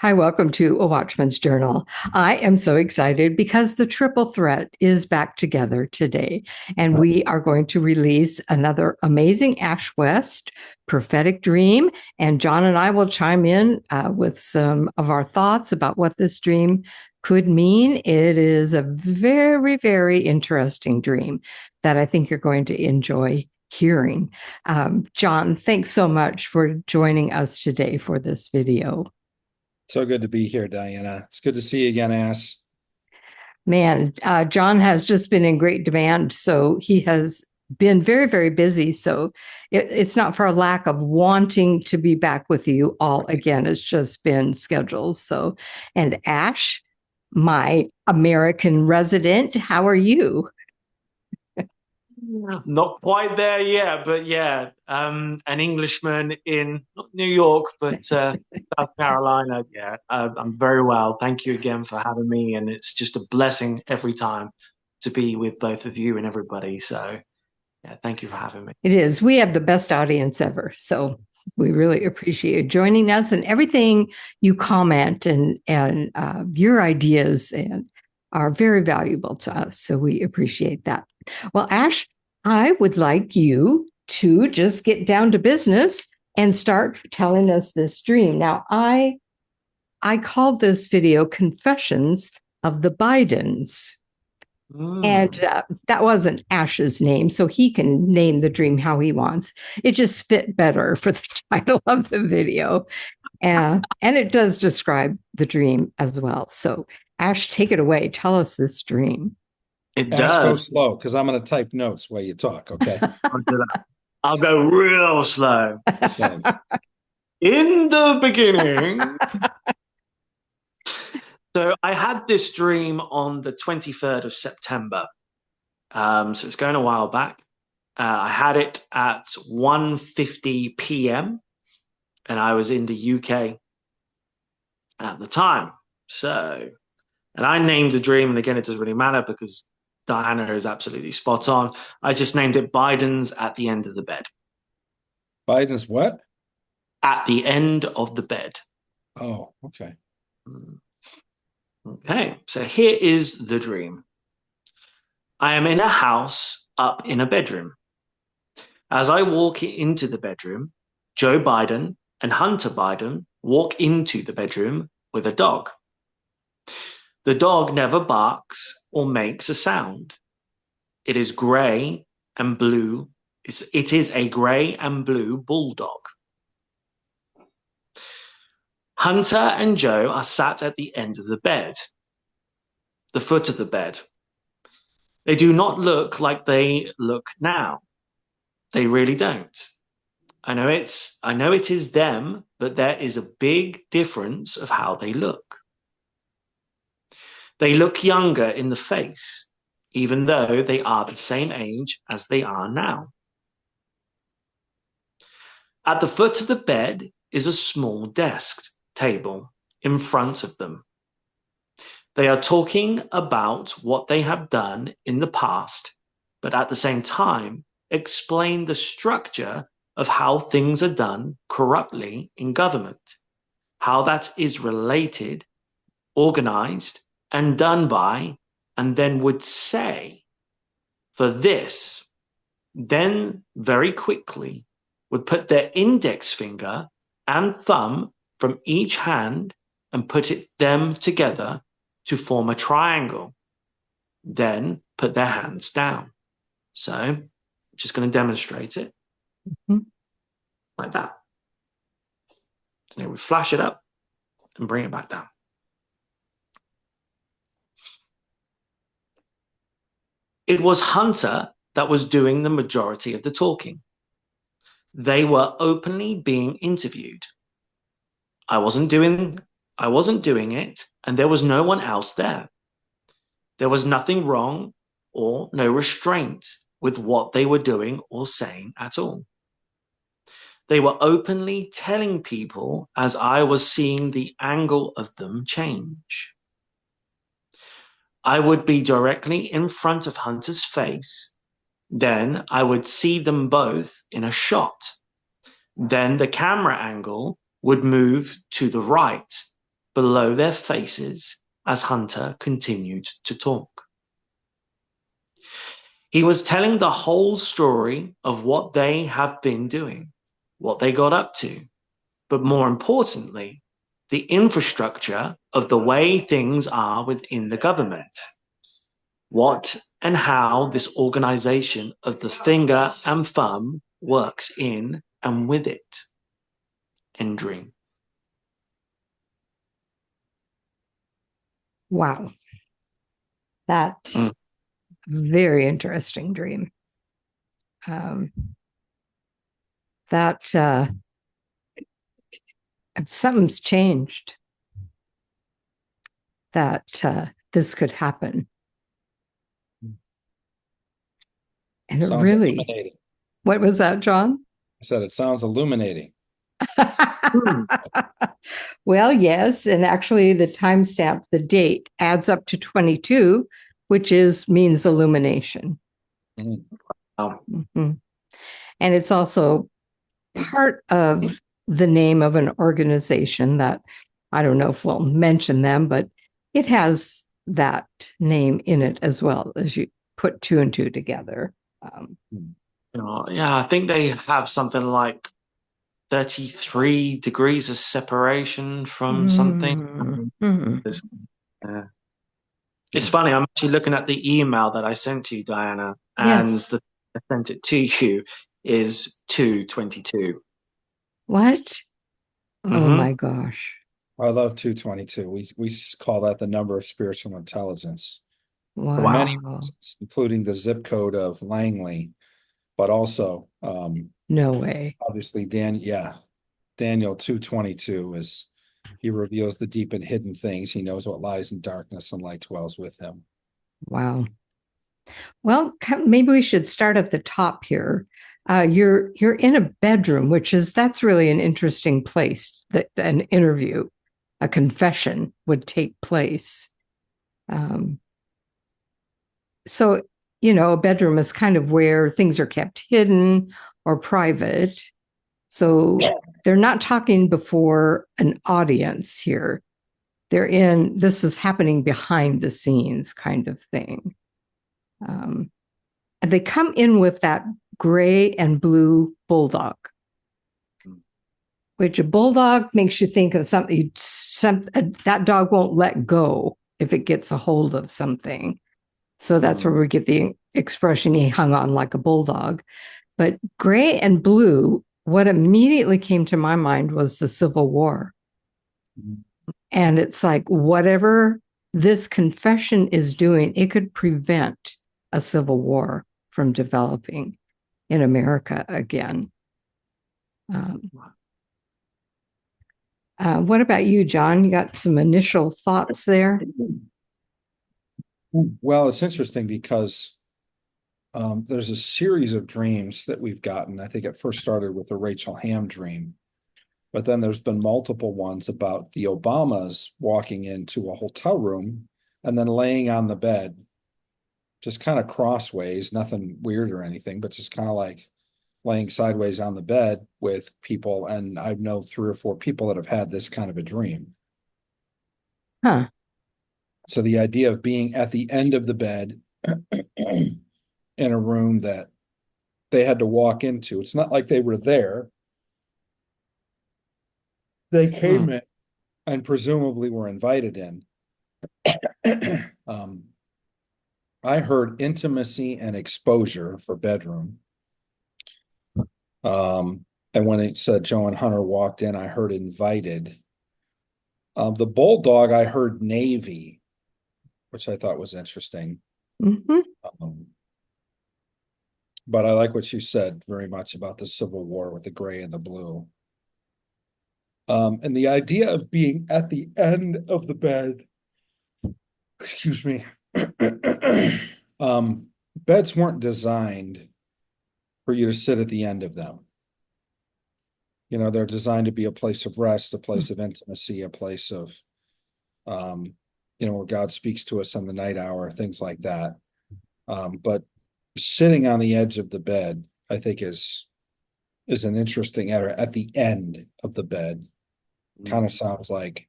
Hi, welcome to A Watchman's Journal. I am so excited because the Triple Threat is back together today, and we are going to release another amazing Ash West prophetic dream. And John and I will chime in with some of our thoughts about what this dream could mean. It is a very, very interesting dream that I think you're going to enjoy hearing. John, thanks so much for joining us today for this video. So good to be here, Diana. It's good to see you again, Ash. Man, John has just been in great demand. So he has been very, very busy. So it's not for a lack of wanting to be back with you all again. It's just been schedules. So, and Ash, my American resident, how are you? Not quite there yet, but yeah, an Englishman in not New York, but South Carolina. Yeah, I'm very well. Thank you again for having me, and it's just a blessing every time to be with both of you and everybody. So, yeah, thank you for having me. It is. We have the best audience ever. So we really appreciate you joining us and everything you comment and your ideas and are very valuable to us. So we appreciate that. Well, Ash, I would like you to just get down to business and start telling us this dream. Now, I called this video Confessions of the Buydens. And that wasn't Ash's name, so he can name the dream how he wants. It just fit better for the title of the video. And it does describe the dream as well. So, Ash, take it away. Tell us this dream. It Ash, go does. slow because I'm going to type notes while you talk, okay? I'll go real slow. Okay. In the beginning. So I had this dream on the 23rd of September. So it's going a while back. I had it at 1:50 p.m. and I was in the UK at the time. So, and I named the dream, and again, it doesn't really matter because Diana is absolutely spot on. I just named it Buyden's at the end of the bed. Biden's what? At the end of the bed. Oh, okay. Okay, so here is the dream. I am in a house up in a bedroom. As I walk into the bedroom, Joe Buyden and Hunter Buyden walk into the bedroom with a dog. The dog never barks or makes a sound. It is grey and blue. It is a grey and blue bulldog. Hunter and Joe are sat at the end of the bed, the foot of the bed. They do not look like they look now. They really don't. I know it is them, but there is a big difference of how they look. They look younger in the face, even though they are the same age as they are now. At the foot of the bed is a small desk table in front of them. They are talking about what they have done in the past, but at the same time, explain the structure of how things are done corruptly in government, how that is related, organized, and done by, and then would say, for this, then very quickly would put their index finger and thumb from each hand and put them together to form a triangle. Then put their hands down. So I'm just going to demonstrate it like that. And then we flash it up and bring it back down. It was Hunter that was doing the majority of the talking. They were openly being interviewed. I wasn't doing it, and there was no one else there. There was nothing wrong or no restraint with what they were doing or saying at all. They were openly telling people as I was seeing the angle of them change. I would be directly in front of Hunter's face. Then I would see them both in a shot. Then the camera angle would move to the right. below their faces as Hunter continued to talk. He was telling the whole story of what they have been doing, what they got up to, but more importantly, the infrastructure of the way things are within the government. What and how this organization of the finger and thumb works in and with it. And dream. Wow. That very interesting dream. That something's changed. That this could happen. And Sounds it really, illuminating. what was that, John? I said it sounds illuminating. Well, yes. And actually the timestamp, the date adds up to 22, which means illumination. Mm-hmm. Mm-hmm. And it's also part of the name of an organization that I don't know if we'll mention them, but it has that name in it as well as you put two and two together. Yeah, I think they have something like 33 degrees of separation from something. It's funny, I'm actually looking at the email that I sent to you, Diana, and yes. I sent it to you is 222. What? Oh my gosh. I love 222. We call that the number of spiritual intelligence. Wow. For many reasons, including the zip code of Langley, but also no way. Obviously, Daniel 222 is he reveals the deep and hidden things. He knows what lies in darkness, and light dwells with him. Wow. Well, maybe we should start at the top here. You're in a bedroom, that's really an interesting place that an interview, a confession would take place. So, a bedroom is kind of where things are kept hidden or private. So they're not talking before an audience here. This is happening behind the scenes kind of thing. And they come in with that gray and blue bulldog, which a bulldog makes you think of something. That dog won't let go if it gets a hold of something. So that's where we get the expression he hung on like a bulldog. But gray and blue, what immediately came to my mind was the Civil War. And it's like, whatever this confession is doing, it could prevent a civil war from developing in America again. What about you, John? You got some initial thoughts there? Well, it's interesting because there's a series of dreams that we've gotten. I think it first started with the Rachel Ham dream, but then there's been multiple ones about the Obamas walking into a hotel room and then laying on the bed, just kind of crossways, nothing weird or anything, but just kind of like laying sideways on the bed with people. And I know 3 or 4 people that have had this kind of a dream. Huh. So the idea of being at the end of the bed in a room that they had to walk into, it's not like they were there. They came in and presumably were invited in. I heard intimacy and exposure for bedroom. And when it said Joe and Hunter walked in, I heard invited. The bulldog, I heard Navy, which I thought was interesting. But I like what you said very much about the Civil War with the gray and the blue. And the idea of being at the end of the bed, excuse me, beds weren't designed for you to sit at the end of them. They're designed to be a place of rest, a place of intimacy, a place of, where God speaks to us on the night hour, things like that. But sitting on the edge of the bed, I think is an interesting error at the end of the bed. Kind of sounds like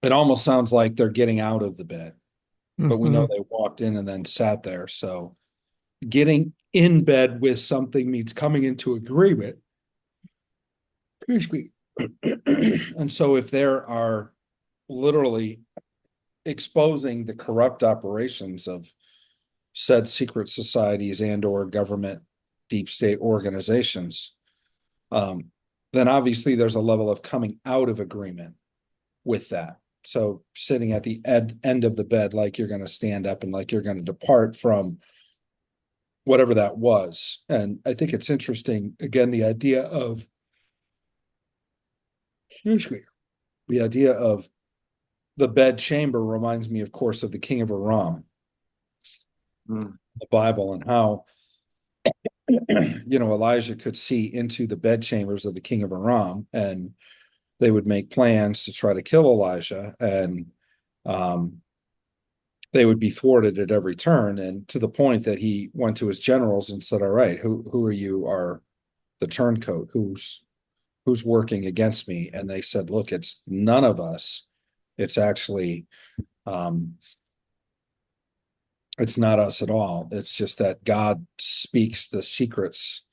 It almost sounds like they're getting out of the bed, but we know Mhm. they walked in and then sat there. So getting in bed with something means coming into agreement. Excuse me. And so if there are literally exposing the corrupt operations of said secret societies and or government deep state organizations, um, then obviously there's a level of coming out of agreement with that. So sitting at the end of the bed, like you're going to stand up and like you're going to depart from whatever that was. And I think it's interesting, again, the idea of, excuse me, the idea of the bed chamber reminds me, of course, of the king of Aram, Mm. the Bible, and how, Elijah could see into the bed chambers of the king of Aram, and they would make plans to try to kill Elijah, and um, they would be thwarted at every turn, and to the point that he went to his generals and said, "All right, who are you? Are the turncoat? Who's working against me?" And they said, "Look, it's none of us. It's actually um, it's not us at all. It's just that God speaks the secrets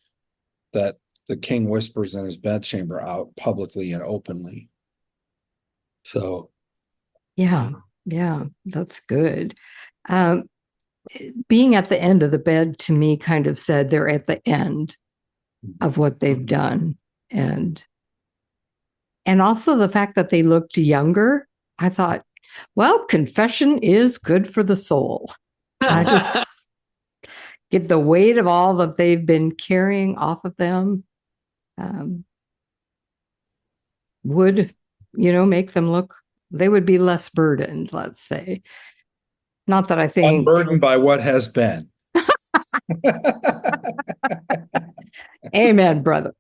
that the king whispers in his bedchamber out publicly and openly." So, Yeah, yeah, that's good. Um, Being at the end of the bed to me kind of said they're at the end of what they've done. And also the fact that they looked younger, I thought, well, confession is good for the soul. I just get the weight of all that they've been carrying off of them, um, would, make them look, they would be less burdened, let's say. Not that I think, unburdened by what has been. amen, brother.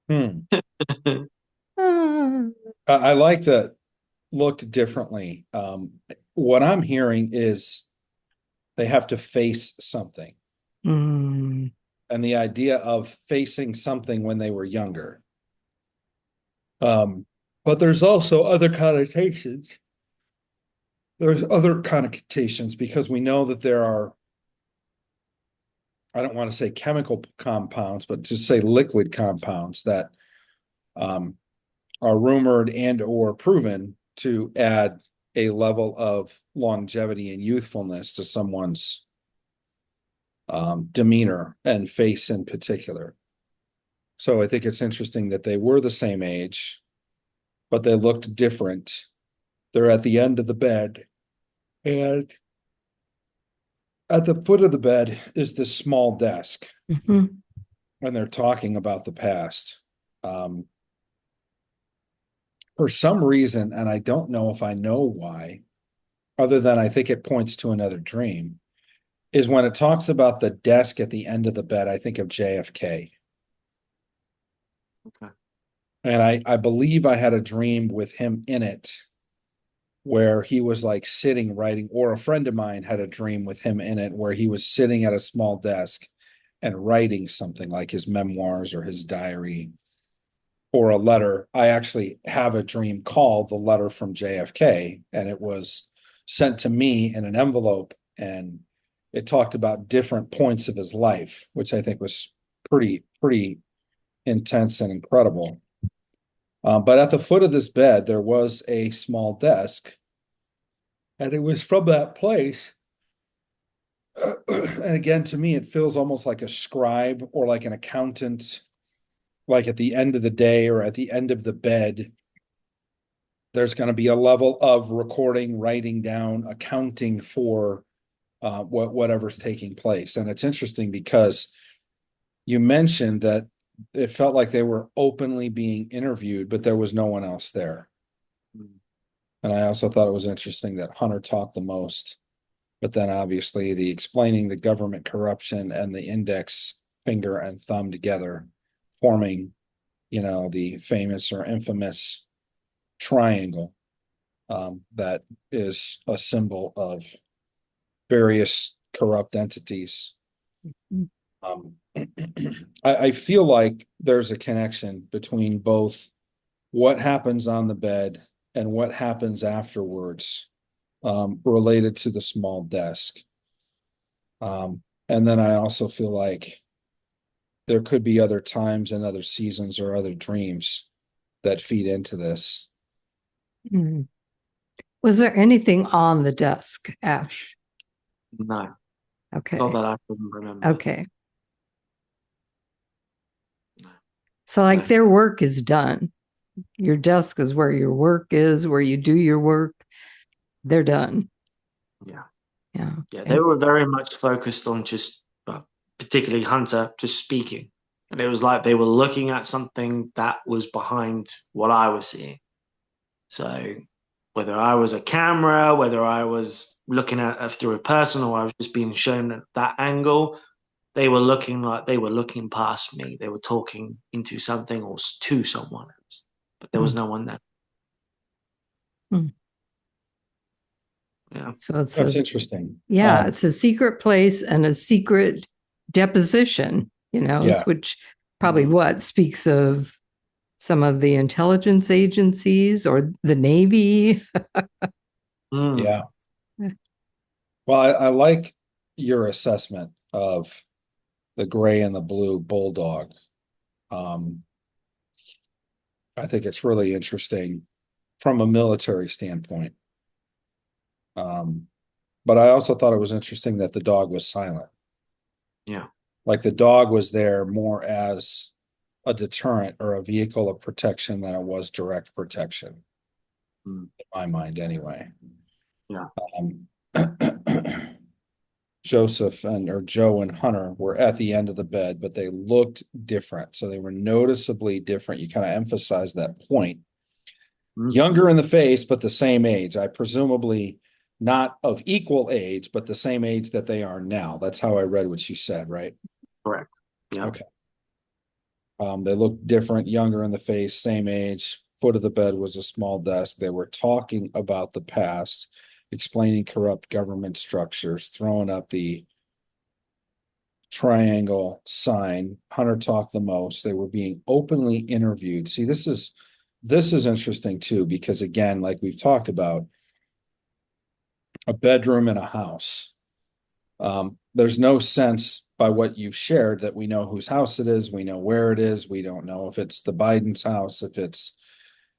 Hmm. Ah, I like that looked differently. What I'm hearing is they have to face something, mm, and the idea of facing something when they were younger. Um, but there's also other connotations. There's other connotations because we know that there are, I don't want to say chemical compounds, but just say liquid compounds that um, are rumored and or proven to add a level of longevity and youthfulness to someone's demeanor and face in particular. So I think it's interesting that they were the same age, but they looked different. They're at the end of the bed, and at the foot of the bed is this small desk, mhm. and they're talking about the past. Um, for some reason, and I don't know if I know why, other than I think it points to another dream, is when it talks about the desk at the end of the bed, I think of JFK. Okay. And I believe I had a dream with him in it where he was like sitting writing, or a friend of mine had a dream with him in it where he was sitting at a small desk and writing something like his memoirs or his diary or a letter. I actually have a dream called The Letter from JFK, and it was sent to me in an envelope, and it talked about different points of his life, which I think was pretty intense and incredible. But at the foot of this bed, there was a small desk, and it was from that place. And again, to me, it feels almost like a scribe or like an accountant, like at the end of the day or at the end of the bed, there's going to be a level of recording, writing down, accounting for whatever's taking place. And it's interesting because you mentioned that it felt like they were openly being interviewed, but there was no one else there. Mm. And I also thought it was interesting that Hunter talked the most, but then obviously the explaining the government corruption and the index finger and thumb together, forming, the famous or infamous triangle that is a symbol of various corrupt entities. Um, I feel like there's a connection between both what happens on the bed and what happens afterwards, related to the small desk. And then I also feel like there could be other times and other seasons or other dreams that feed into this. Mm. Was there anything on the desk, Ash? No, Okay. not that I can remember. Okay. No. So, like, No. their work is done. Your desk is where your work is, where you do your work. They're done. Yeah. Yeah. Yeah. They were very much focused on just, particularly Hunter, just speaking. And it was like they were looking at something that was behind what I was seeing. So whether I was a camera, whether I was looking at through a person, or I was just being shown at that angle, they were looking like they were looking past me. They were talking into something or to someone else, but there was no one there. Hmm. Yeah. So it's That's interesting. it's a secret place and a secret deposition, Yeah. which probably what speaks of some of the intelligence agencies or the Navy. Yeah. Well, I like your assessment of the gray and the blue bulldog. I think it's really interesting from a military standpoint. But I also thought it was interesting that the dog was silent. Yeah. Like the dog was there more as a deterrent or a vehicle of protection than it was direct protection, in my mind, anyway. Yeah. Joseph or Joe and Hunter were at the end of the bed, but they looked different. So they were noticeably different. You kind of emphasize that point. Younger in the face, but the same age. I presumably not of equal age, but the same age that they are now. That's how I read what you said, right? Correct. Yeah. Okay. They looked different, younger in the face, same age. Foot of the bed was a small desk. They were talking about the past, explaining corrupt government structures, throwing up the triangle sign. Hunter talked the most. They were being openly interviewed. See, this is interesting too, because again, like we've talked about, a bedroom in a house. There's no sense by what you've shared that we know whose house it is. We know where it is. We don't know if it's the Biden's house, if it's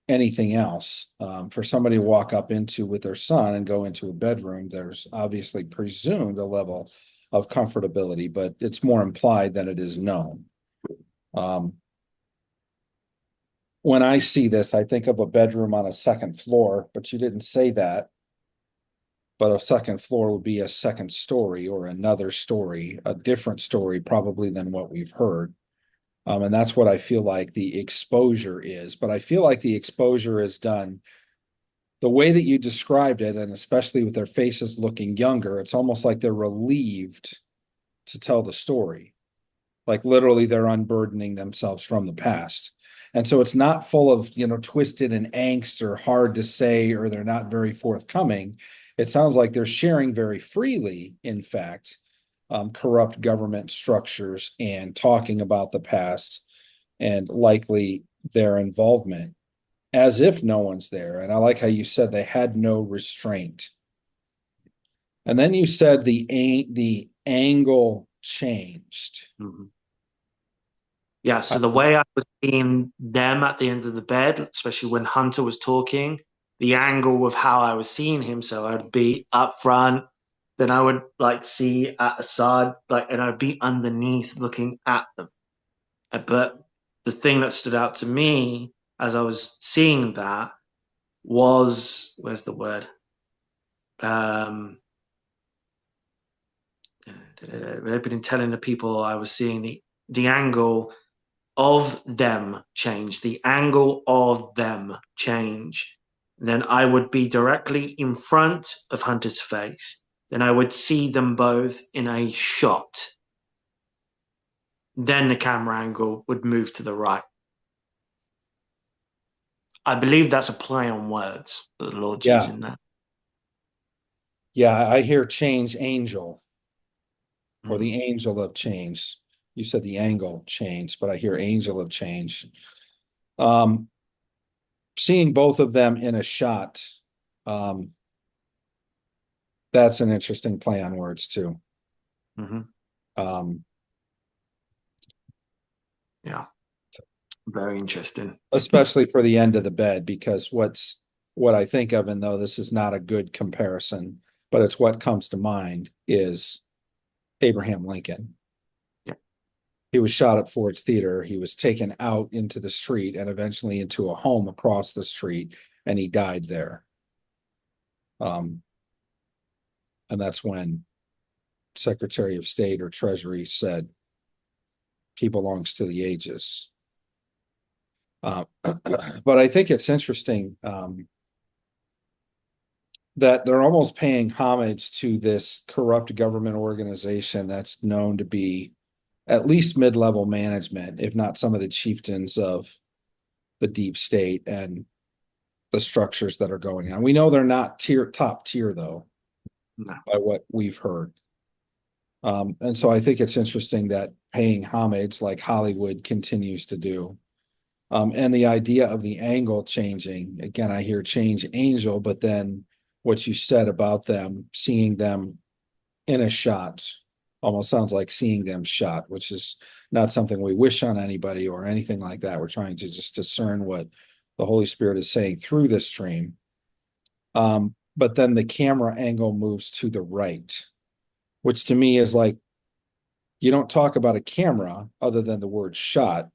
anything else. For somebody to walk up into with their son and go into a bedroom, there's obviously presumed a level of comfortability, but it's more implied than it is known. When I see this, I think of a bedroom on a second floor, but you didn't say that. But a second floor would be a second story or another story, a different story probably than what we've heard. And that's what I feel like the exposure is. But I feel like the exposure is done the way that you described it, and especially with their faces looking younger, it's almost like they're relieved to tell the story. Like literally they're unburdening themselves from the past. And so it's not full of, twisted and angst or hard to say, or they're not very forthcoming. It sounds like they're sharing very freely, in fact, corrupt government structures and talking about the past and likely their involvement as if no one's there. And I like how you said they had no restraint. And then you said the angle changed. Yeah, so the way I was seeing them at the end of the bed, especially when Hunter was talking, the angle of how I was seeing him, so I'd be up front, then I would like see at a side, and I'd be underneath looking at them. But the thing that stood out to me as I was seeing that was, where's the word? I've been telling the people I was seeing the angle of them change, the angle of them change. Then I would be directly in front of Hunter's face. Then I would see them both in a shot. Then the camera angle would move to the right. I believe that's a play on words that the Lord's using there. Yeah, I hear change angel or the angel of change. You said the angle changed, but I hear angel of change. seeing both of them in a shot, that's an interesting play on words too. Yeah, very interesting. Especially for the end of the bed, because what I think of, and though this is not a good comparison, but it's what comes to mind, is Abraham Lincoln. Yeah. He was shot at Ford's Theater. He was taken out into the street and eventually into a home across the street, and he died there. And that's when Secretary of State or Treasury said, he belongs to the ages. But I think it's interesting that they're almost paying homage to this corrupt government organization that's known to be at least mid-level management, if not some of the chieftains of the deep state and the structures that are going on. We know they're not top tier though, No. by what we've heard. And so I think it's interesting that paying homage like Hollywood continues to do. And the idea of the angle changing, again, I hear change angel, but then what you said about them, seeing them in a shot, almost sounds like seeing them shot, which is not something we wish on anybody or anything like that. We're trying to just discern what the Holy Spirit is saying through this dream. But then the camera angle moves to the right, which to me is like, you don't talk about a camera other than the word shot.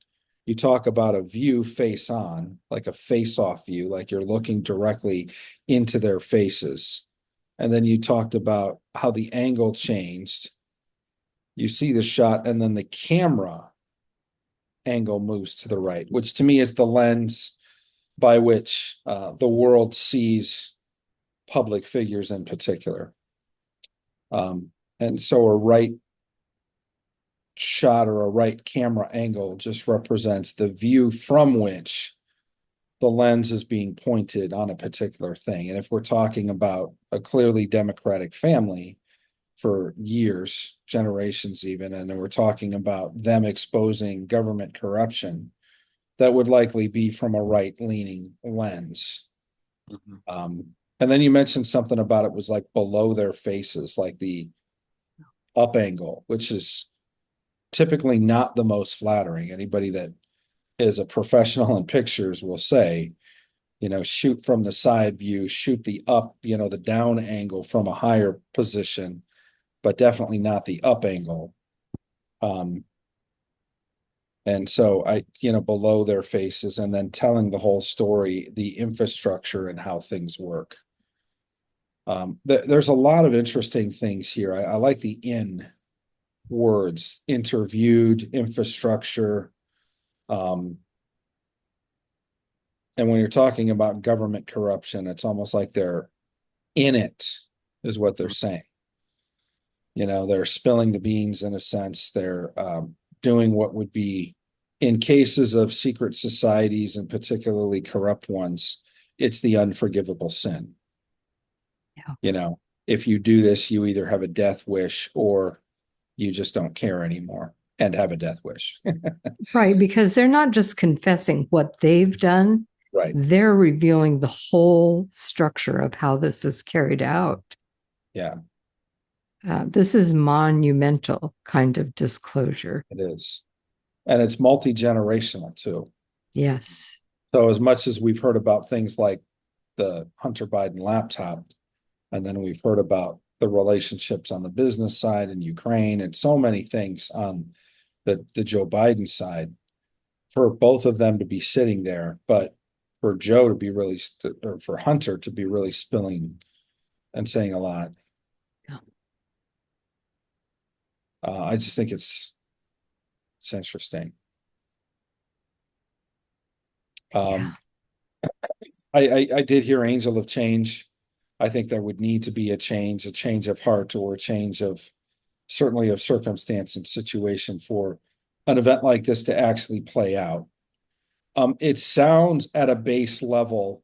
You talk about a view face on, like a face off view, like you're looking directly into their faces. And then you talked about how the angle changed. You see the shot, and then the camera angle moves to the right, which to me is the lens by which the world sees public figures in particular. And so a right shot or a right camera angle just represents the view from which the lens is being pointed on a particular thing. And if we're talking about a clearly democratic family for years, generations even, and we're talking about them exposing government corruption, that would likely be from a right-leaning lens. And then you mentioned something about it was like below their faces, like the up angle, which is typically not the most flattering. Anybody that is a professional in pictures will say, shoot from the side view, shoot the up, the down angle from a higher position, but definitely not the up angle. And so below their faces, and then telling the whole story, the infrastructure and how things work. There's a lot of interesting things here. I like the in words, interviewed, infrastructure. And when you're talking about government corruption, it's almost like they're in it, is what they're saying. They're spilling the beans in a sense. They're doing what would be, in cases of secret societies and particularly corrupt ones, it's the unforgivable sin. Yeah. If you do this, you either have a death wish or you just don't care anymore and have a death wish. Right, because they're not just confessing what they've done. Right. They're revealing the whole structure of how this is carried out. Yeah. This is monumental kind of disclosure. It is. And it's multi-generational too. Yes. So as much as we've heard about things like the Hunter Biden laptop, and then we've heard about the relationships on the business side in Ukraine and so many things on the Joe Biden side, for both of them to be sitting there, but for Joe to be really, or for Hunter to be really spilling and saying a lot. Yeah. I just think it's interesting. Yeah. I did hear angel of change. I think there would need to be a change of heart, or a change of certainly of circumstance and situation for an event like this to actually play out. It sounds at a base level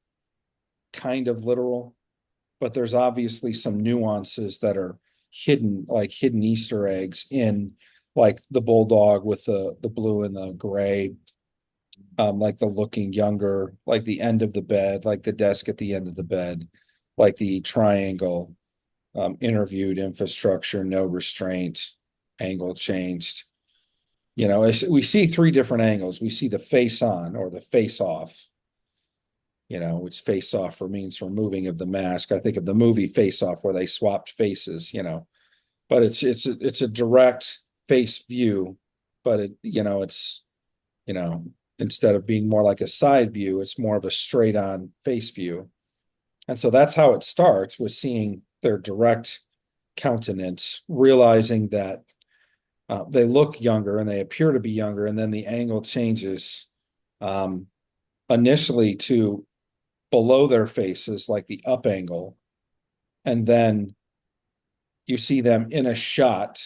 kind of literal, but there's obviously some nuances that are hidden, like hidden Easter eggs in, like the bulldog with the blue and the gray, like the looking younger, like the end of the bed, like the desk at the end of the bed, like the triangle, interviewed, infrastructure, no restraint, angle changed. We see three different angles. We see the face on or the face off, which face off means removing of the mask. I think of the movie Face Off where they swapped faces, but it's a direct face view, but it's, instead of being more like a side view, it's more of a straight on face view. And so that's how it starts, with seeing their direct countenance, realizing that they look younger and they appear to be younger, and then the angle changes initially to below their faces, like the up angle, and then you see them in a shot,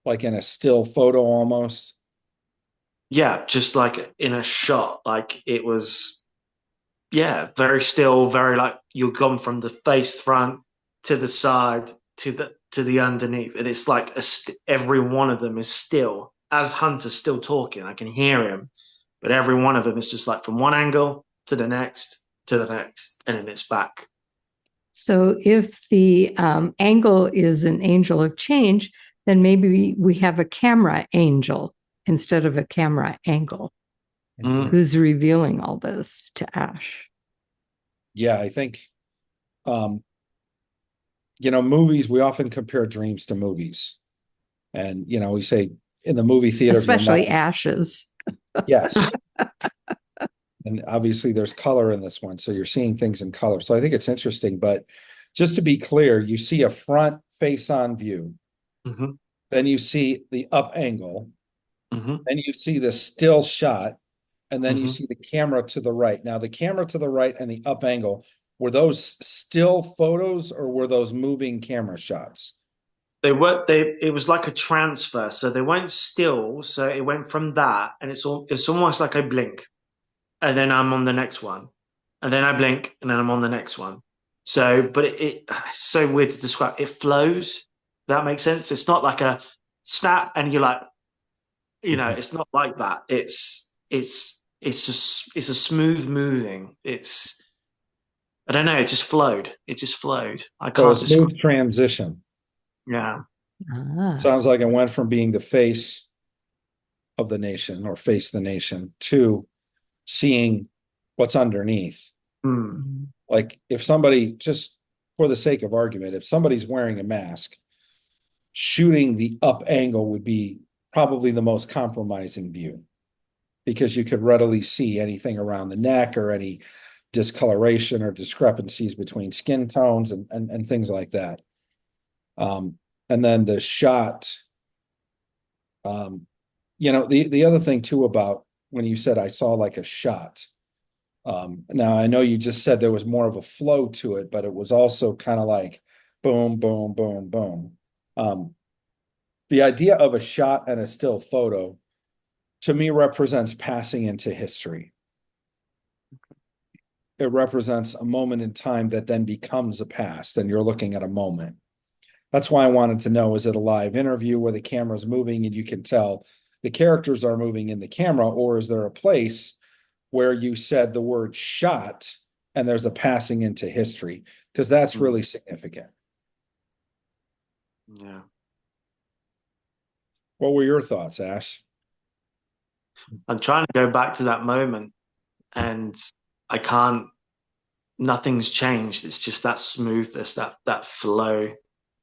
like in a still photo almost. Yeah, just like in a shot, like it was, yeah, very still, very like you've gone from the face front to the side to the underneath, and it's like every one of them is still, as Hunter's still talking, I can hear him, but every one of them is just like from one angle to the next to the next, and then it's back. So if the angle is an angel of change, then maybe we have a camera angel instead of a camera angle who's revealing all this to Ash. Yeah, I think, movies, we often compare dreams to movies. And, we say in the movie theater, especially Ash's. Yes. And obviously there's color in this one, so you're seeing things in color. So I think it's interesting, but just to be clear, you see a front face-on view, then you see the up angle, then you see the still shot, and then you see the camera to the right. Now, the camera to the right and the up angle, were those still photos or were those moving camera shots? It was like a transfer, so they weren't still, so it went from that, and it's almost like I blink, and then I'm on the next one, and then I blink, and then I'm on the next one. So, but it's so weird to describe. It flows. That makes sense. It's not like a snap, and you're like, it's not like that. It's a smooth moving. I don't know. It just flowed. It just flowed. I So a can't describe. smooth transition. Yeah. Sounds like it went from being the face of the nation or face the nation to seeing what's underneath. Like if somebody, just for the sake of argument, if somebody's wearing a mask, shooting the up angle would be probably the most compromising view, because you could readily see anything around the neck or any discoloration or discrepancies between skin tones and things like that. And then the shot, the other thing too about when you said I saw like a shot. Now I know you just said there was more of a flow to it, but it was also kind of like boom, boom, boom, boom. The idea of a shot and a still photo to me represents passing into history. It represents a moment in time that then becomes a past, and you're looking at a moment. That's why I wanted to know, is it a live interview where the camera's moving and you can tell the characters are moving in the camera, or is there a place where you said the word shot and there's a passing into history? Because that's really significant. Yeah. What were your thoughts, Ash? I'm trying to go back to that moment, and I can't. Nothing's changed. It's just that smoothness, that flow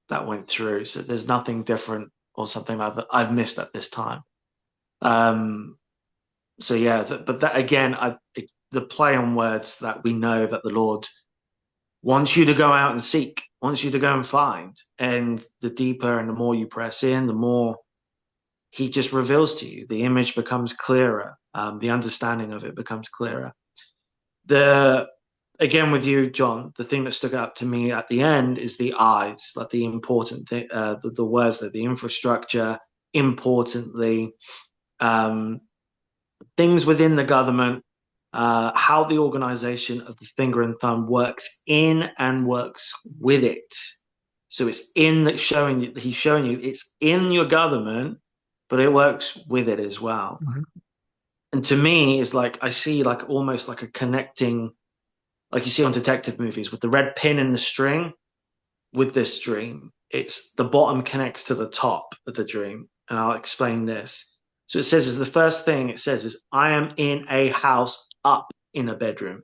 that went through. So there's nothing different or something I've missed at this time. So yeah, but that again, the play on words that we know that the Lord wants you to go out and seek, wants you to go and find, and the deeper and the more you press in, the more He just reveals to you. The image becomes clearer. The understanding of it becomes clearer. Again with you, John, the thing that stuck out to me at the end is the eyes, like the important thing, the words that the infrastructure, importantly, things within the government, how the organization of the finger and thumb works in and works with it. So it's in that showing you, he's showing you it's in your government, but it works with it as well. And to me, it's like I see like almost like a connecting, like you see on detective movies with the red pin in the string. With this dream, it's the bottom connects to the top of the dream. And I'll explain this. So it says, is the first thing it says is, I am in a house up in a bedroom.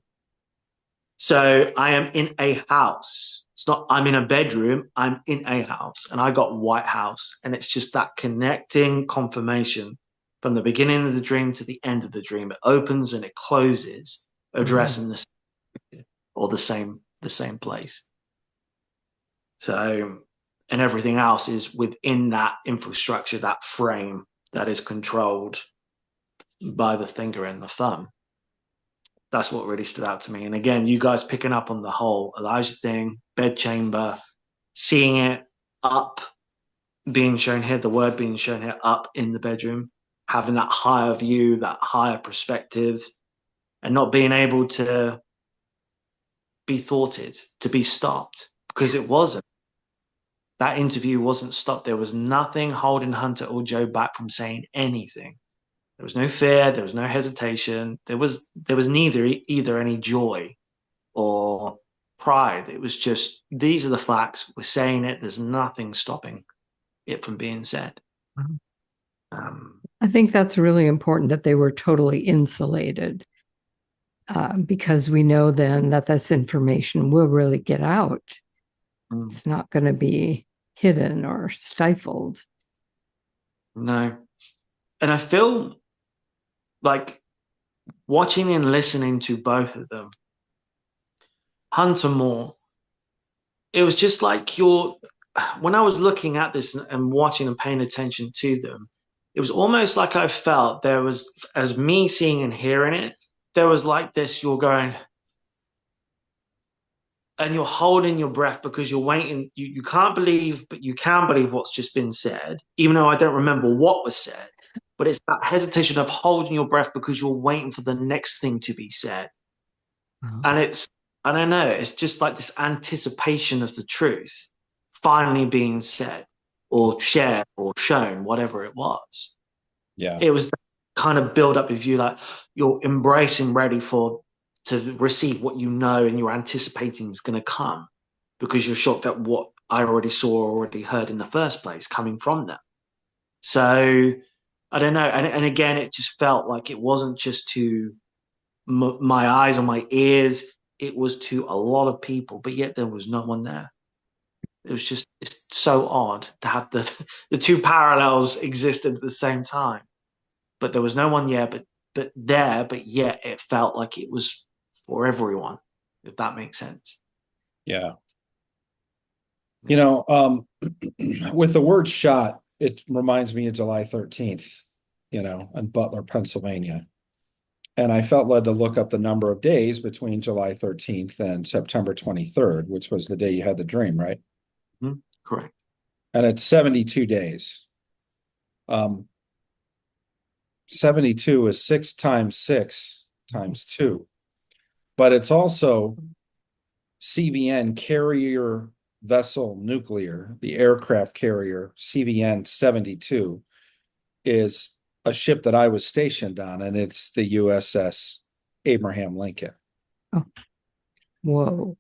So I am in a house. It's not, I'm in a bedroom, I'm in a house. And I got White House. And it's just that connecting confirmation from the beginning of the dream to the end of the dream. It opens and it closes, addressing the or the same place. So, and everything else is within that infrastructure, that frame that is controlled by the finger and the thumb. That's what really stood out to me. And again, you guys picking up on the whole Elijah thing, bedchamber, seeing it up, being shown here, the word being shown here, up in the bedroom, having that higher view, that higher perspective, and not being able to be thwarted, to be stopped, because it wasn't. That interview wasn't stopped. There was nothing holding Hunter or Joe back from saying anything. There was no fear. There was no hesitation. There was neither either any joy or pride. It was just, these are the facts. We're saying it. There's nothing stopping it from being said. I think that's really important that they were totally insulated, because we know then that this information will really get out. It's not going to be hidden or stifled. No. And I feel like watching and listening to both of them, Hunter Moore, it was just like when I was looking at this and watching and paying attention to them, it was almost like I felt there was, as me seeing and hearing it, there was like this, you're going, and you're holding your breath because you're waiting. You can't believe, but you can believe what's just been said, even though I don't remember what was said. But it's that hesitation of holding your breath because you're waiting for the next thing to be said. And it's, I don't know, it's just like this anticipation of the truth finally being said or shared or shown, whatever it was. Yeah. It was that kind of build up of you, like you're embracing, ready to receive what you know and you're anticipating is going to come because you're shocked at what I already saw or already heard in the first place coming from them. So I don't know. And again, it just felt like it wasn't just to my eyes or my ears. It was to a lot of people, but yet there was no one there. It was just, it's so odd to have the two parallels existed at the same time, but there was no one there, but yet it felt like it was for everyone, if that makes sense. Yeah. With the word shot, it reminds me of July 13th, in Butler, Pennsylvania. And I felt led to look up the number of days between July 13th and September 23rd, which was the day you had the dream, right? Mm-hmm. Correct. And it's 72 days. 72 is 6 times 6 times 2. But it's also CVN, carrier vessel nuclear, the aircraft carrier CVN 72 is a ship that I was stationed on, and it's the USS Abraham Lincoln. Oh. Whoa.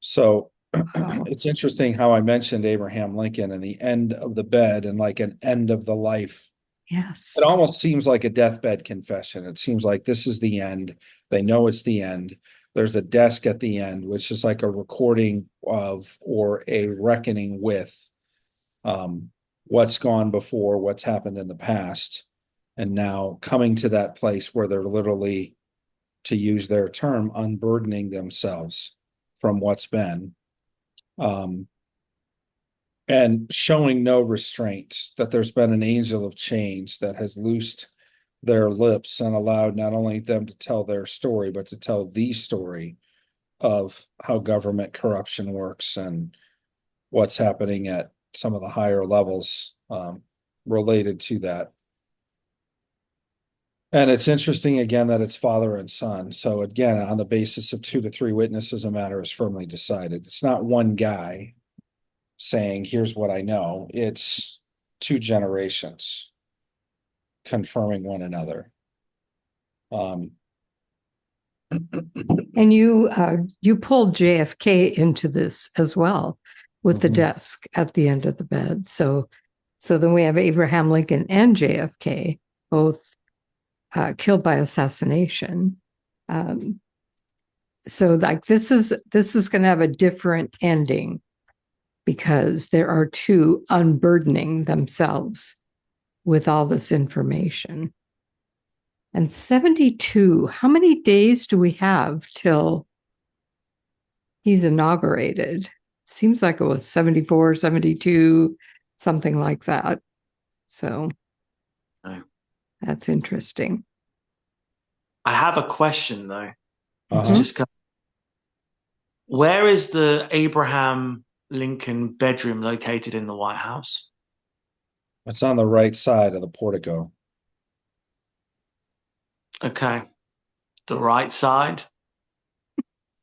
So it's interesting how I mentioned Abraham Lincoln and the end of the bed and like an end of the life. Yes. It almost seems like a deathbed confession. It seems like this is the end. They know it's the end. There's a desk at the end, which is like a recording of or a reckoning with what's gone before, what's happened in the past, and now coming to that place where they're literally, to use their term, unburdening themselves from what's been, and showing no restraint, that there's been an angel of change that has loosed their lips and allowed not only them to tell their story, but to tell the story of how government corruption works and what's happening at some of the higher levels related to that. And it's interesting again that it's father and son. So again, on the basis of 2 to 3 witnesses, a matter is firmly decided. It's not one guy saying, here's what I know. It's 2 generations confirming one another. Um, And you pulled JFK into this as well with the Mhm. desk at the end of the bed. So then we have Abraham Lincoln and JFK both killed by assassination. So like this is going to have a different ending because there are two unburdening themselves with all this information. And 72, how many days do we have till he's inaugurated? Seems like it was 74, 72, something like that. So that's interesting. I have a question though. It's Uh-huh. just where is the Abraham Lincoln bedroom located in the White House? It's on the right side of the portico. Okay. The right side?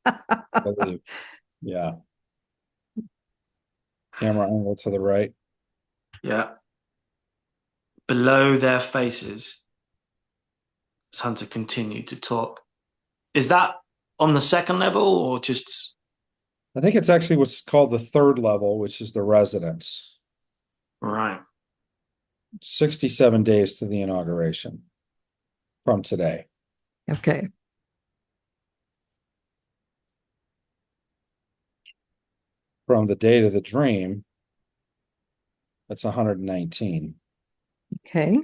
I believe. Yeah. Camera angle to the right. Yeah. Below their faces, as Hunter continued to talk. Is that on the second level or just I think it's actually what's called the third level, which is the residence. right? 67 days to the inauguration from today. Okay. From the date of the dream, that's 119. Okay.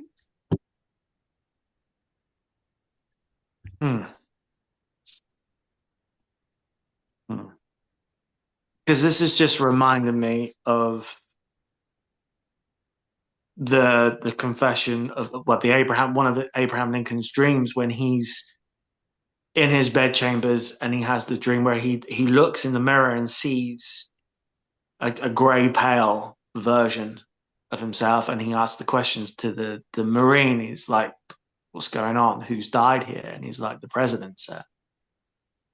Hmm. Hmm. Because this is just reminding me of the confession of what the Abraham one of the Abraham Lincoln's dreams when he's in his bedchambers and he has the dream where he looks in the mirror and sees a grey pale version of himself and he asks the questions to the Marine. He's like, what's going on? Who's died here? And he's like, the president, sir.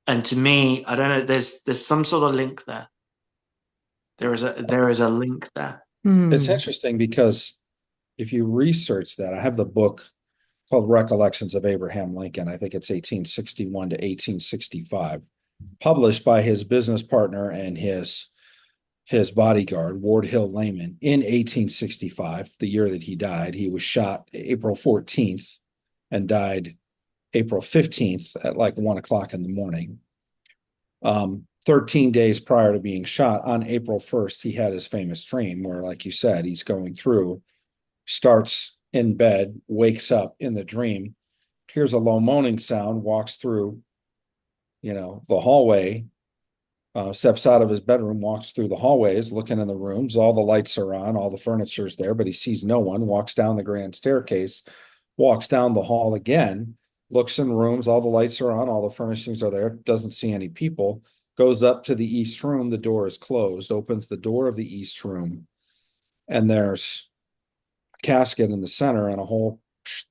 And to me, I don't know, there's some sort of link there. There is a link there. It's Hmm. interesting because if you research that, I have the book called Recollections of Abraham Lincoln. I think it's 1861 to 1865, published by his business partner and his bodyguard, Ward Hill Layman, in 1865, the year that he died. He was shot April 14th and died April 15th at like 1 o'clock in the morning. 13 days prior to being shot, on April 1st, he had his famous dream where, like you said, he's going through, starts in bed, wakes up in the dream, hears a low moaning sound, walks through, the hallway, steps out of his bedroom, walks through the hallways, looking in the rooms. All the lights are on, all the furniture's there, but he sees no one. Walks down the grand staircase, walks down the hall again, looks in rooms, all the lights are on, all the furnishings are there, doesn't see any people. Goes up to the east room, the door is closed, opens the door of the east room, and there's a casket in the center and a whole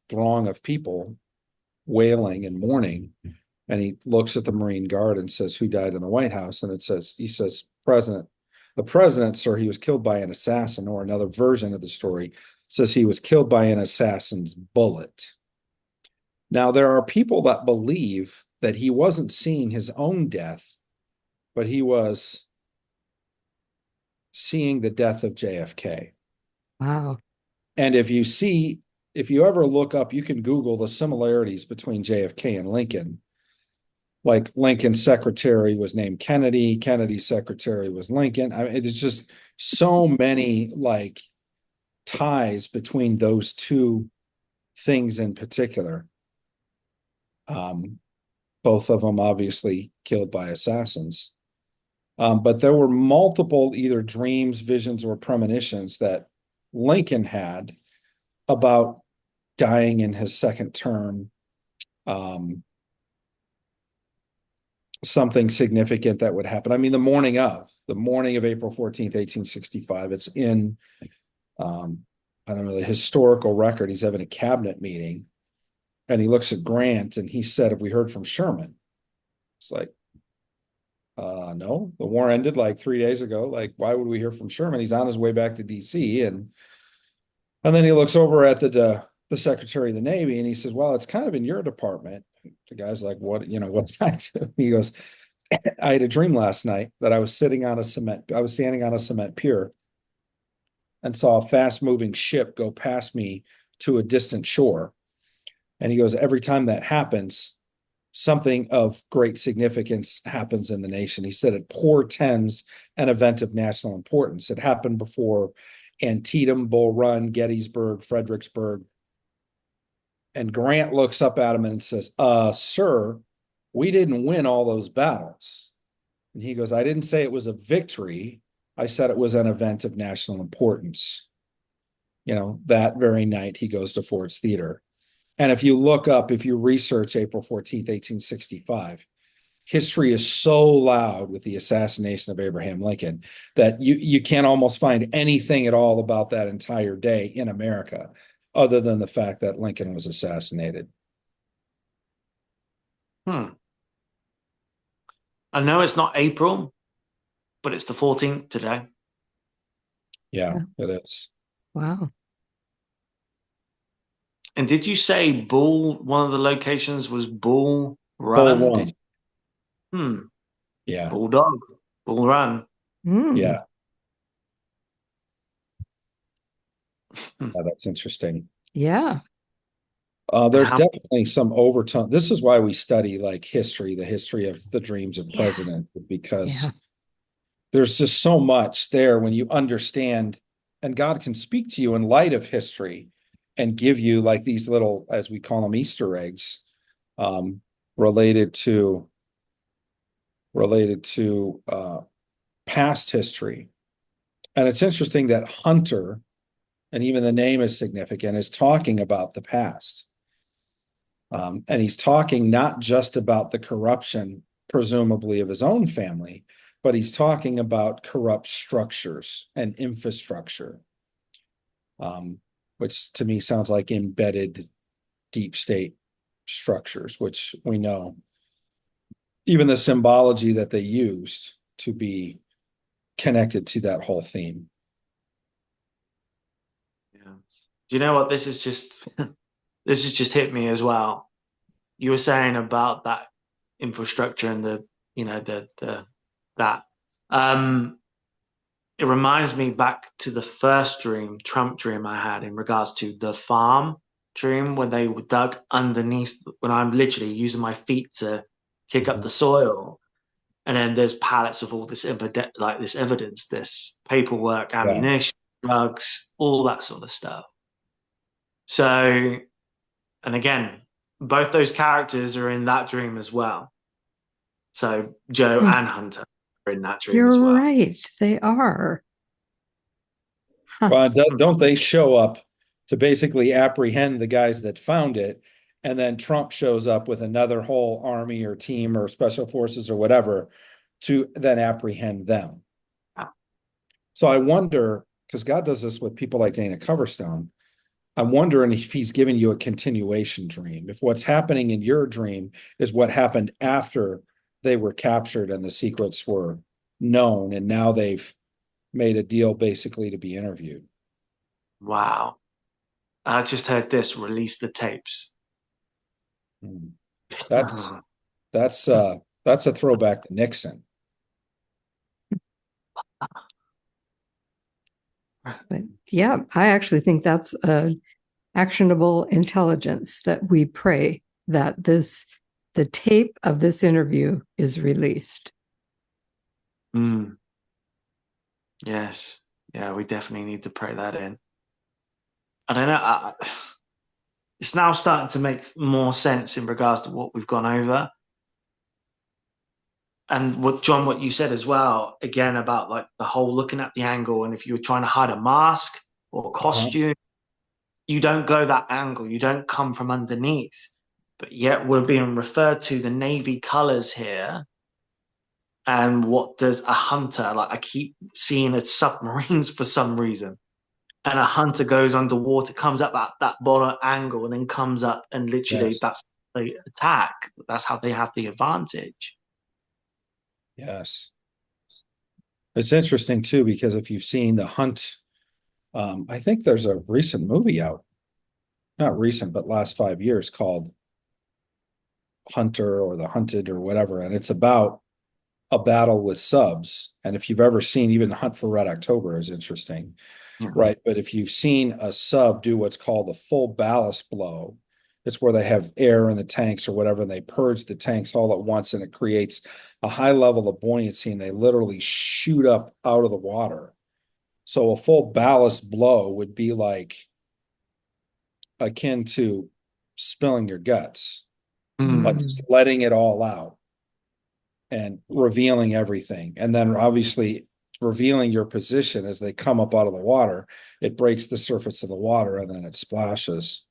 throng of people wailing and mourning. And he looks at the Marine Guard and says, "Who died in the White House?" And he says, the president, sir, he was killed by an assassin." Or another version of the story says he was killed by an assassin's bullet. Now, there are people that believe that he wasn't seeing his own death, but he was seeing the death of JFK. Wow. And if you ever look up, you can Google the similarities between JFK and Lincoln. Like Lincoln's secretary was named Kennedy, Kennedy's secretary was Lincoln. I mean, there's just so many like ties between those two things in particular. Both of them obviously killed by assassins. But there were multiple either dreams, visions, or premonitions that Lincoln had about dying in his second term. Something significant that would happen. I mean, the morning of April 14th, 1865, it's in, I don't know, the historical record. He's having a cabinet meeting and he looks at Grant and he said, "Have we heard from Sherman?" It's like, no, the war ended like 3 days ago. Like, why would we hear from Sherman? He's on his way back to DC. And then he looks over at the Secretary of the Navy, and he says, well, it's kind of in your department. The guy's like, what, what did I do? He goes, I had a dream last night that I was standing on a cement pier and saw a fast moving ship go past me to a distant shore. And he goes, every time that happens, something of great significance happens in the nation. He said it portends an event of national importance. It happened before Antietam, Bull Run, Gettysburg, Fredericksburg. And Grant looks up at him and says, sir, we didn't win all those battles. And he goes, I didn't say it was a victory. I said it was an event of national importance. That very night he goes to Ford's Theater. And if you research April 14th, 1865, history is so loud with the assassination of Abraham Lincoln that you can't almost find anything at all about that entire day in America, other than the fact that Lincoln was assassinated. I know it's not April, but it's the 14th today. Yeah, it is. Wow. And did you say one of the locations was Bull Run? Bull Run. Yeah. Bulldog, Bull Run. Yeah. That's interesting. Yeah. There's definitely some overtone. This is why we study like history, the history of the dreams of presidents, because there's just so much there when you understand, and God can speak to you in light of history and give you like these little, as we call them, Easter eggs, related to past history. And it's interesting that Hunter, and even the name is significant, is talking about the past. And he's talking not just about the corruption, presumably of his own family, but he's talking about corrupt structures and infrastructure, which to me sounds like embedded deep state structures, which we know. Even the symbology that they used to be connected to that whole theme. Yeah. Do you know what? This has just hit me as well. You were saying about that infrastructure and that. It reminds me back to the first Trump dream I had in regards to the farm dream, when they were dug underneath, when I'm literally using my feet to kick up the soil. And then there's pallets of all this evidence, this paperwork, ammunition, drugs, all that sort of stuff. So, and again, both those characters are in that dream as well. So Joe and Hunter are in that dream as well. You're right. They are. Well, don't they show up to basically apprehend the guys that found it? And then Trump shows up with another whole army or team or special forces or whatever to then apprehend them. So I wonder, because God does this with people like Dana Coverstone, I'm wondering if he's giving you a continuation dream. If what's happening in your dream is what happened after they were captured and the secrets were known, and now they've made a deal basically to be interviewed. Wow. I just heard this: release the tapes. That's a throwback to Nixon. But yeah, I actually think that's actionable intelligence, that we pray that the tape of this interview is released. Yes. Yeah, we definitely need to pray that in. I don't know. It's now starting to make more sense in regards to what we've gone over. And what you said as well, again, about like the whole looking at the angle, and if you're trying to hide a mask or a costume, you don't go that angle. You don't come from underneath. But yet we're being referred to the Navy colors here. And what does a hunter, like I keep seeing it's submarines for some reason. And a hunter goes underwater, comes up at that bottom angle, and then comes up, and literally that's the attack. That's how they have the advantage. Yes. It's interesting too, because if you've seen The Hunt, I think there's a recent movie out not recent, but last 5 years, called Hunter or The Hunted or whatever. And it's about a battle with subs. And if you've ever seen, even Hunt for Red October is interesting, right? But if you've seen a sub do what's called the full ballast blow, it's where they have air in the tanks or whatever, and they purge the tanks all at once, and it creates a high level of buoyancy, and they literally shoot up out of the water. So a full ballast blow would be like akin to spilling your guts, like just letting it all out and revealing everything. And then obviously revealing your position as they come up out of the water, it breaks the surface of the water and then it splashes.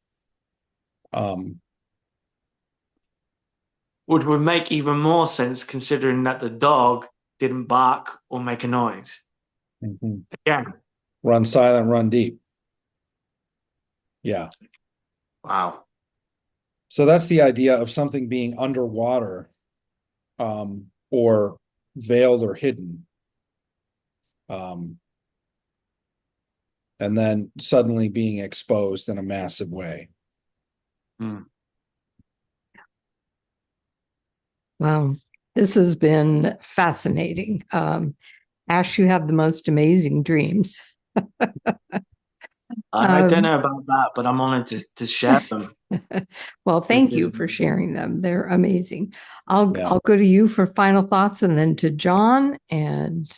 Would make even more sense considering that the dog didn't bark or make a noise. Again, run silent, run deep. Yeah. Wow. So that's the idea of something being underwater, or veiled or hidden. And then suddenly being exposed in a massive way. Wow, this has been fascinating. Ash, you have the most amazing dreams. I don't know about that, but I'm honored to share them. Well, thank you for sharing them. They're amazing. I'll go to you for final thoughts and then to John. And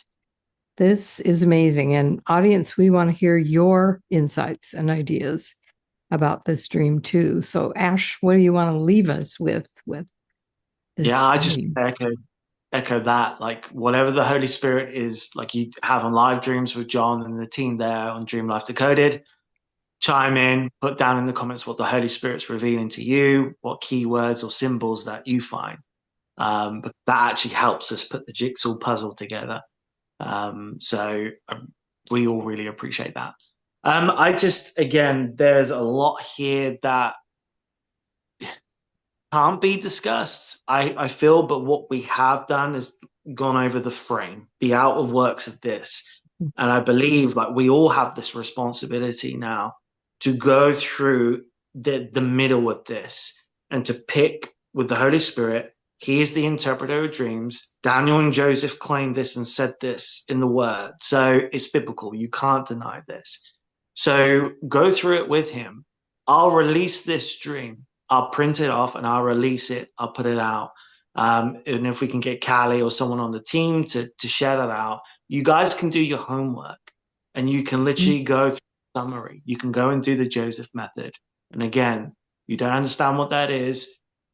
this is amazing. And audience, we want to hear your insights and ideas about this dream too. So Ash, what do you want to leave us with this I dream? just echo that. Like whatever the Holy Spirit is, like you have on live dreams with John and the team there on Dream Life Decoded, chime in, put down in the comments what the Holy Spirit's revealing to you, what keywords or symbols that you find. But that actually helps us put the jigsaw puzzle together. So we all really appreciate that. I just, again, there's a lot here that can't be discussed, I feel, but what we have done is gone over the frame, the outer works of this. And I believe like we all have this responsibility now to go through the middle of this and to pick with the Holy Spirit. He is the interpreter of dreams. Daniel and Joseph claimed this and said this in the word. So it's biblical. You can't deny this. So go through it with him. I'll release this dream. I'll print it off and I'll release it. I'll put it out. And if we can get Callie or someone on the team to share that out, you guys can do your homework and you can literally go through the summary. You can go and do the Joseph method. And again, you don't understand what that is,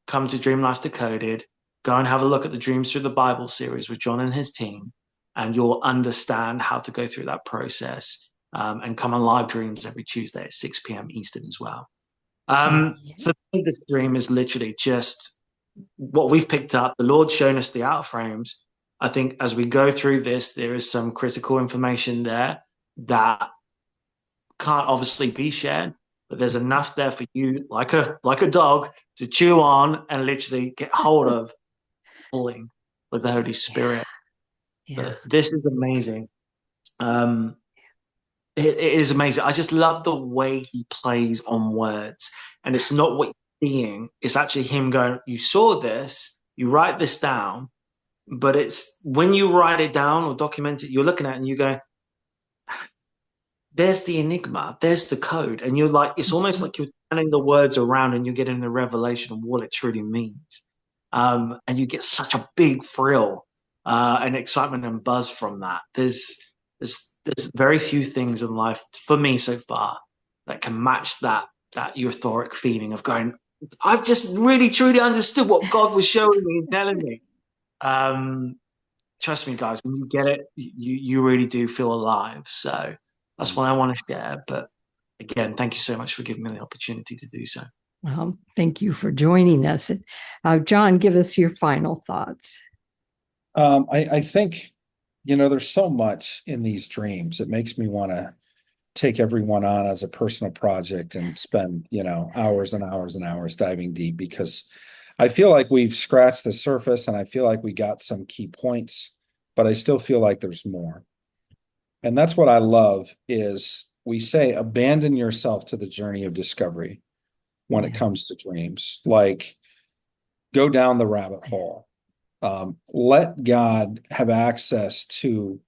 come to Dream Life Decoded, go and have a look at the Dreams Through the Bible series with John and his team, and you'll understand how to go through that process. And come on live dreams every Tuesday at 6 p.m. Eastern as well. For me, this dream is literally just what we've picked up. The Lord's shown us the outer frames. I think as we go through this, there is some critical information there that can't obviously be shared, but there's enough there for you, like a dog, to chew on and literally get hold of, pulling with the Holy Spirit. This is amazing. It is amazing. I just love the way he plays on words. And it's not what you're seeing. It's actually him going, you saw this, you write this down, but it's when you write it down or document it, you're looking at it and you go, there's the enigma, there's the code. And you're like, it's almost like you're turning the words around and you're getting the revelation of what it truly means. And you get such a big thrill and excitement and buzz from that. There's very few things in life for me so far that can match that euphoric feeling of going, I've just really truly understood what God was showing me and telling me. Trust me, guys, when you get it, you really do feel alive. So that's what I want to share. But again, thank you so much for giving me the opportunity to do so. Well, thank you for joining us. John, give us your final thoughts. I think, there's so much in these dreams. It makes me want to take everyone on as a personal project and spend, hours and hours and hours diving deep, because I feel like we've scratched the surface and I feel like we got some key points, but I still feel like there's more. And that's what I love is we say, abandon yourself to the journey of discovery. when it comes to dreams. Like, go down the rabbit hole. Let God have access to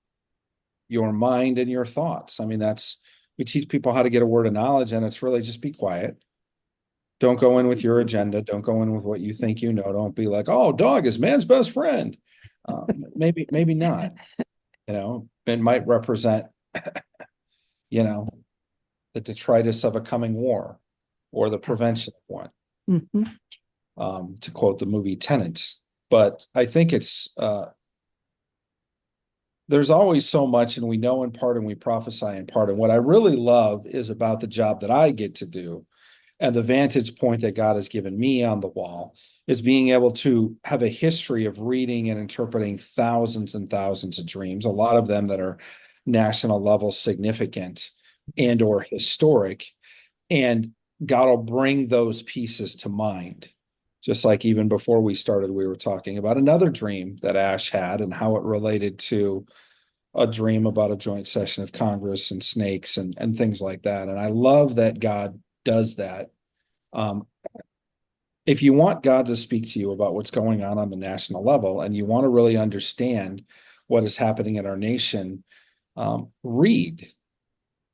your mind and your thoughts. I mean, we teach people how to get a word of knowledge, and it's really just be quiet. Don't go in with your agenda. Don't go in with what you think you know. Don't be like, oh, dog is man's best friend. Maybe not. It might represent, the detritus of a coming war or the prevention of one, to quote the movie Tenet. But I think there's always so much, and we know in part and we prophesy in part. And what I really love is about the job that I get to do and the vantage point that God has given me on the wall is being able to have a history of reading and interpreting thousands and thousands of dreams, a lot of them that are national level significant and or historic. And God will bring those pieces to mind. Just like even before we started, we were talking about another dream that Ash had and how it related to a dream about a joint session of Congress and snakes and things like that. And I love that God does that. If you want God to speak to you about what's going on the national level, and you want to really understand what is happening in our nation, read.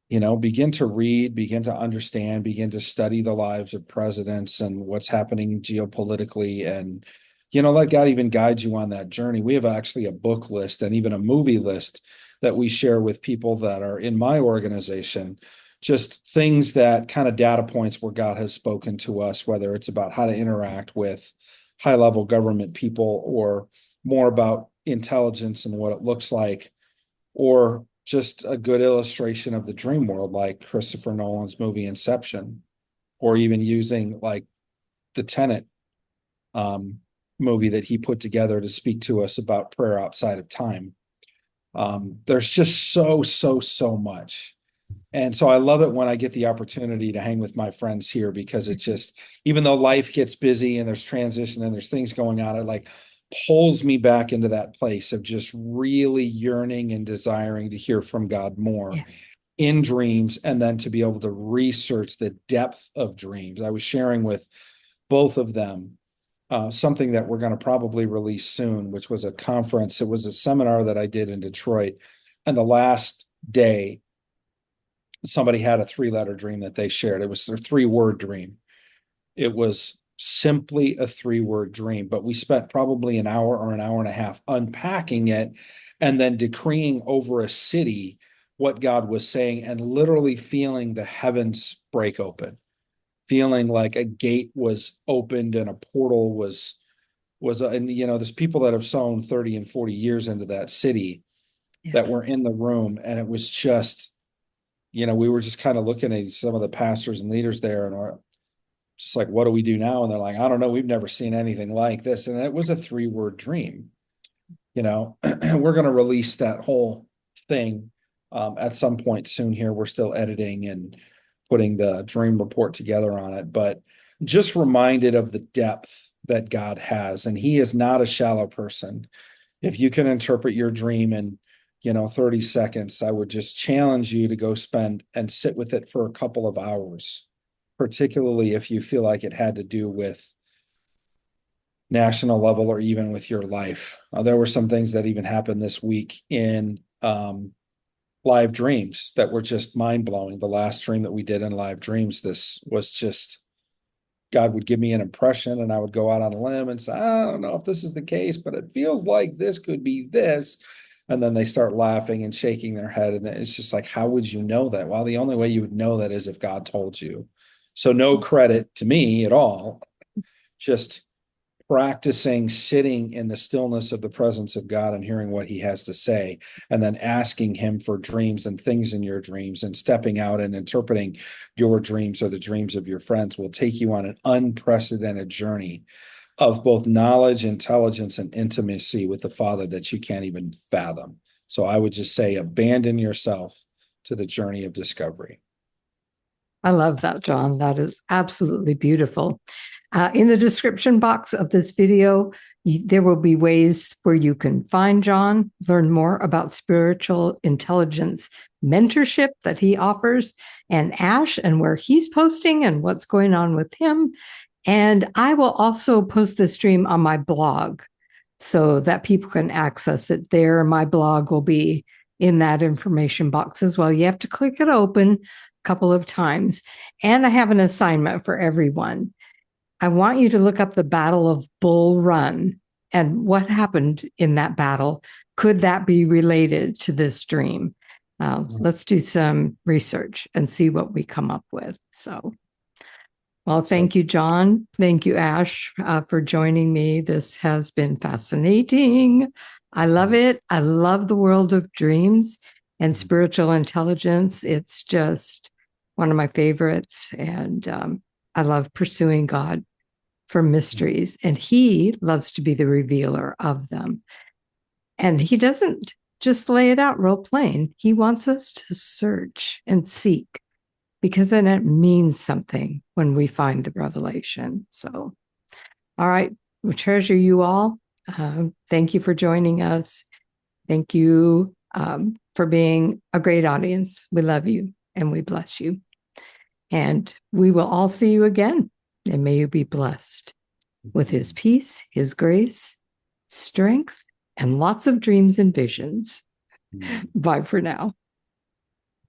Begin to read, begin to understand, begin to study the lives of presidents and what's happening geopolitically, and let God even guide you on that journey. We have actually a book list and even a movie list that we share with people that are in my organization, just things that kind of data points where God has spoken to us, whether it's about how to interact with high-level government people or more about intelligence and what it looks like, or just a good illustration of the dream world, like Christopher Nolan's movie Inception, or even using like the Tenet movie that he put together to speak to us about prayer outside of time. There's just so much. And so I love it when I get the opportunity to hang with my friends here, because it just, even though life gets busy and there's transition and there's things going on, it like pulls me back into that place of just really yearning and desiring to hear from God more in dreams, and then to be able to research the depth of dreams. I was sharing with both of them something that we're going to probably release soon, which was a conference. It was a seminar that I did in Detroit. And the last day, somebody had a 3-letter dream that they shared. It was their 3-word dream. It was simply a 3-word dream, but we spent probably an hour or an hour and a half unpacking it and then decreeing over a city what God was saying, and literally feeling the heavens break open, feeling like a gate was opened and a portal was, and there's people that have sown 30 and 40 years into that city that were in the room. And it was just, we were just kind of looking at some of the pastors and leaders there, and we're just like, what do we do now? And they're like, I don't know. We've never seen anything like this. And it was a 3-word dream. We're going to release that whole thing at some point soon here. We're still editing and putting the dream report together on it, but just reminded of the depth that God has. And he is not a shallow person. If you can interpret your dream in 30 seconds, I would just challenge you to go spend and sit with it for a couple of hours, particularly if you feel like it had to do with national level or even with your life. There were some things that even happened this week in live dreams that were just mind-blowing. The last dream that we did in live dreams, this was just, God would give me an impression and I would go out on a limb and say, I don't know if this is the case, but it feels like this could be this. And then they start laughing and shaking their head. And it's just like, how would you know that? Well, the only way you would know that is if God told you. So no credit to me at all. Just practicing sitting in the stillness of the presence of God and hearing what he has to say, and then asking him for dreams and things in your dreams, and stepping out and interpreting your dreams or the dreams of your friends will take you on an unprecedented journey of both knowledge, intelligence, and intimacy with the Father that you can't even fathom. So I would just say, abandon yourself to the journey of discovery. I love that, John. That is absolutely beautiful. In the description box of this video, There will be ways where you can find John, learn more about spiritual intelligence mentorship that he offers, and Ash, and where he's posting and what's going on with him. And I will also post the stream on my blog so that people can access it there. My blog will be in that information box as well. You have to click it open a couple of times. And I have an assignment for everyone. I want you to look up the Battle of Bull Run and what happened in that battle. Could that be related to this dream? Let's do some research and see what we come up with. So, well, thank you, John. Thank you, Ash, for joining me. This has been fascinating. I love it. I love the world of dreams and spiritual intelligence. It's just one of my favorites. And I love pursuing God for mysteries. And he loves to be the revealer of them. And he doesn't just lay it out real plain. He wants us to search and seek, because then it means something when we find the revelation. So, all right, we treasure you all. Thank you for joining us. Thank you for being a great audience. We love you and we bless you. And we will all see you again. And may you be blessed with his peace, his grace, strength, and lots of dreams and visions. Bye for now.